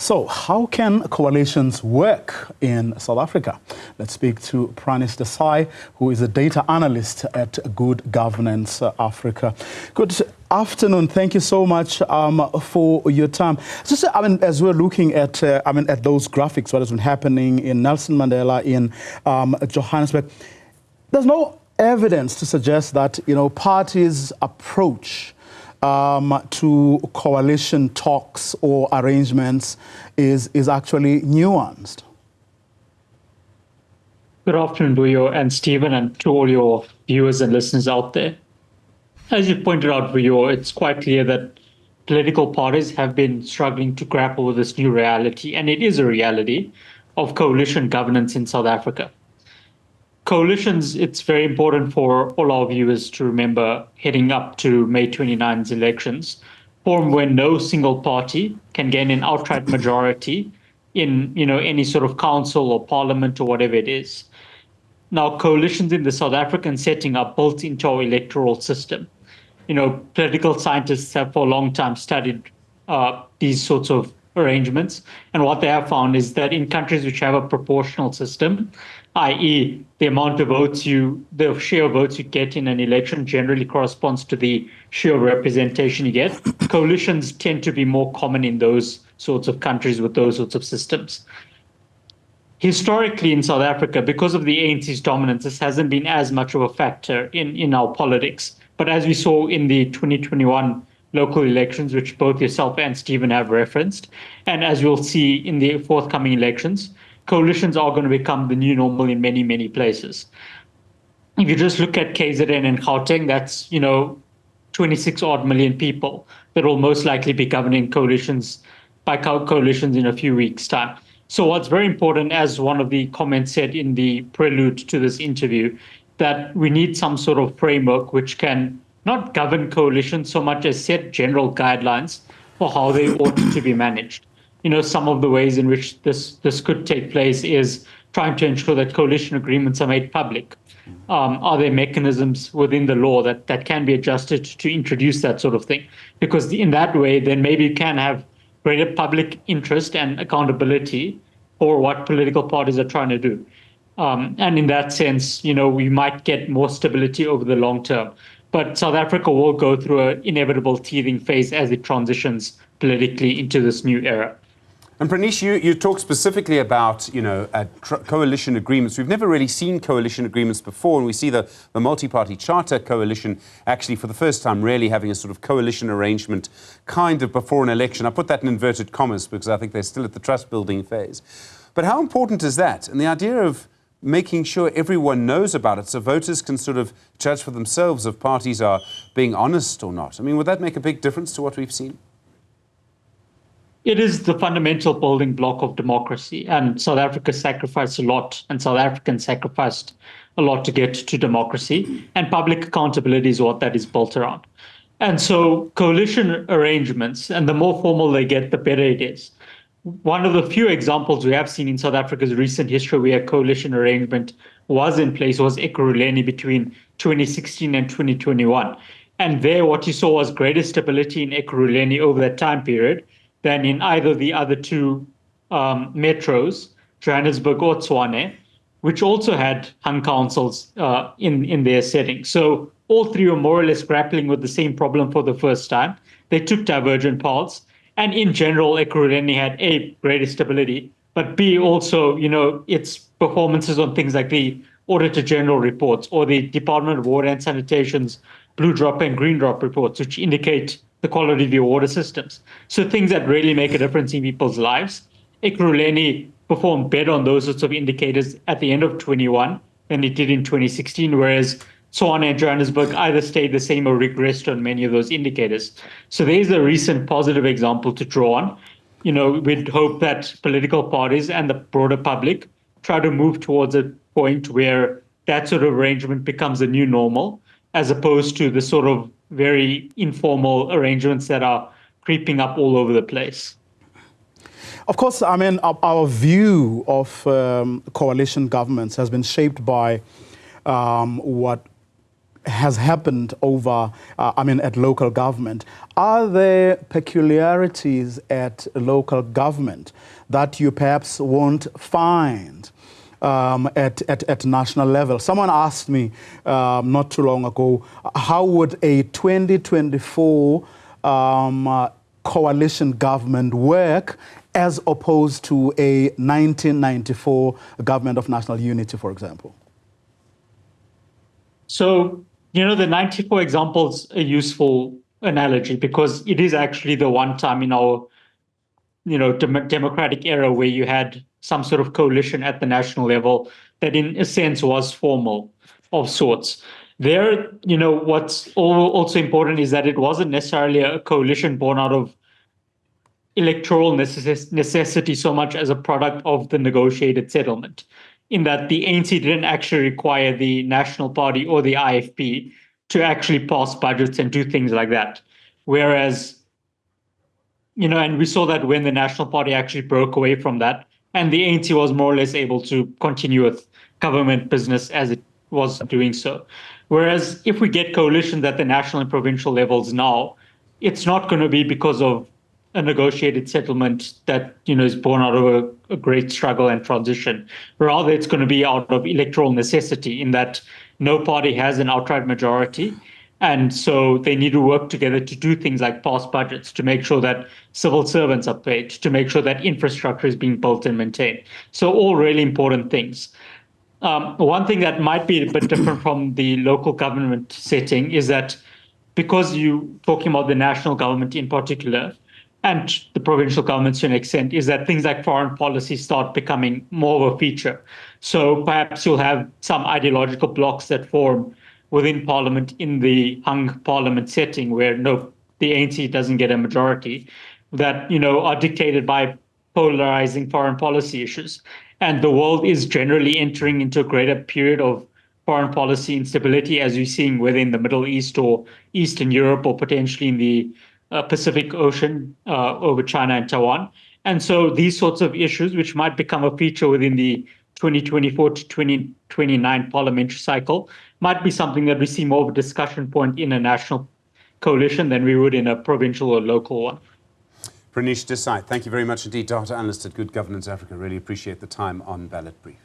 So how can coalitions work in South Africa? Let's speak to Pranish Desai, who is a data analyst at Good Governance Africa. Good afternoon. Thank you so much for your time. Just, as we're looking at, at those graphics, what has been happening in Nelson Mandela, in Johannesburg, there's no evidence to suggest that, parties' approach to coalition talks or arrangements is actually nuanced. Good afternoon, Vuyo and Stephen, and to all your viewers and listeners out there. As you pointed out, Vuyo, it's quite clear that political parties have been struggling to grapple with this new reality, and it is a reality of coalition governance in South Africa. Coalitions, it's very important for all our viewers to remember, heading up to May 29's elections, form when no single party can gain an outright majority in any sort of council or parliament or whatever it is. Now, coalitions in the South African setting are built into our electoral system. Political scientists have for a long time studied these sorts of arrangements, and what they have found is that in countries which have a proportional system, i.e. the share of votes you get in an election generally corresponds to the share of representation you get. Coalitions tend to be more common in those sorts of countries with those sorts of systems. Historically in South Africa, because of the ANC's dominance, this hasn't been as much of a factor in our politics. But as we saw in the 2021 local elections, which both yourself and Stephen have referenced, and as we'll see in the forthcoming elections, coalitions are going to become the new normal in many, many places. If you just look at KZN and Gauteng, that's, 26 odd million people that will most likely be governing coalitions in a few weeks' time. So what's very important, as one of the comments said in the prelude to this interview, that we need some sort of framework which can not govern coalitions so much as set general guidelines for how they ought to be managed. Some of the ways in which this could take place is trying to ensure that coalition agreements are made public. Are there mechanisms within the law that can be adjusted to introduce that sort of thing? Because in that way, then maybe you can have greater public interest and accountability for what political parties are trying to do. And in that sense, we might get more stability over the long term. But South Africa will go through an inevitable teething phase as it transitions politically into this new era. And Pranish, you talk specifically about, coalition agreements. We've never really seen coalition agreements before, and we see the multi-party charter coalition actually for the first time really having a sort of coalition arrangement kind of before an election. I put that in inverted commas because I think they're still at the trust building phase. But how important is that? And the idea of making sure everyone knows about it so voters can sort of judge for themselves if parties are being honest or not. I mean, would that make a big difference to what we've seen? It is the fundamental building block of democracy, and South Africa sacrificed a lot, and South Africans sacrificed a lot to get to democracy, and public accountability is what that is built around. And so coalition arrangements, and the more formal they get, the better it is. One of the few examples we have seen in South Africa's recent history where a coalition arrangement was in place was Ekurhuleni between 2016 and 2021. And there what you saw was greater stability in Ekurhuleni over that time period than in either the other two metros, Johannesburg or Tshwane, which also had hung councils in their setting. So all three were more or less grappling with the same problem for the first time. They took divergent paths. And in general, Ekurhuleni had A, greater stability, but B, also, its performances on things like the Auditor General reports or the Department of Water and Sanitation's Blue Drop and Green Drop reports, which indicate the quality of your water systems. So things that really make a difference in people's lives. Ekurhuleni performed better on those sorts of indicators at the end of 21 than it did in 2016, whereas Tshwane and Johannesburg either stayed the same or regressed on many of those indicators. So there's a recent positive example to draw on. We'd hope that political parties and the broader public try to move towards a point where that sort of arrangement becomes a new normal, as opposed to the sort of very informal arrangements that are creeping up all over the place. Of course, our view of coalition governments has been shaped by what has happened over, at local government. Are there peculiarities at local government that you perhaps won't find at national level? Someone asked me not too long ago, how would a 2024 coalition government work as opposed to a 1994 government of national unity, for example? So, the 94 example is a useful analogy because it is actually the one time in our, democratic era where you had some sort of coalition at the national level that in a sense was formal of sorts. There, what's also important is that it wasn't necessarily a coalition born out of electoral necessity so much as a product of the negotiated settlement, in that the ANC didn't actually require the National Party or the IFP to actually pass budgets and do things like that. Whereas, and we saw that when the National Party actually broke away from that, and the ANC was more or less able to continue with government business as it was doing so. Whereas if we get coalitions at the national and provincial levels now, it's not going to be because of a negotiated settlement that is born out of a great struggle and transition. Rather, it's going to be out of electoral necessity, in that no party has an outright majority. And so they need to work together to do things like pass budgets, to make sure that civil servants are paid, to make sure that infrastructure is being built and maintained. So all really important things. One thing that might be a bit different from the local government setting is that because you're talking about the national government in particular, and the provincial governments to an extent, is that things like foreign policy start becoming more of a feature. So perhaps you'll have some ideological blocks that form within parliament in the hung parliament setting where the ANC doesn't get a majority, that are dictated by polarizing foreign policy issues. And the world is generally entering into a greater period of foreign policy instability, as we're seeing within the Middle East or Eastern Europe, or potentially in the Pacific Ocean over China and Taiwan. And so these sorts of issues, which might become a feature within the 2024 to 2029 parliamentary cycle, might be something that we see more of a discussion point in a national coalition than we would in a provincial or local one. Pranish Desai, thank you very much indeed, data analyst at Good Governance Africa. Really appreciate the time on Ballot Brief.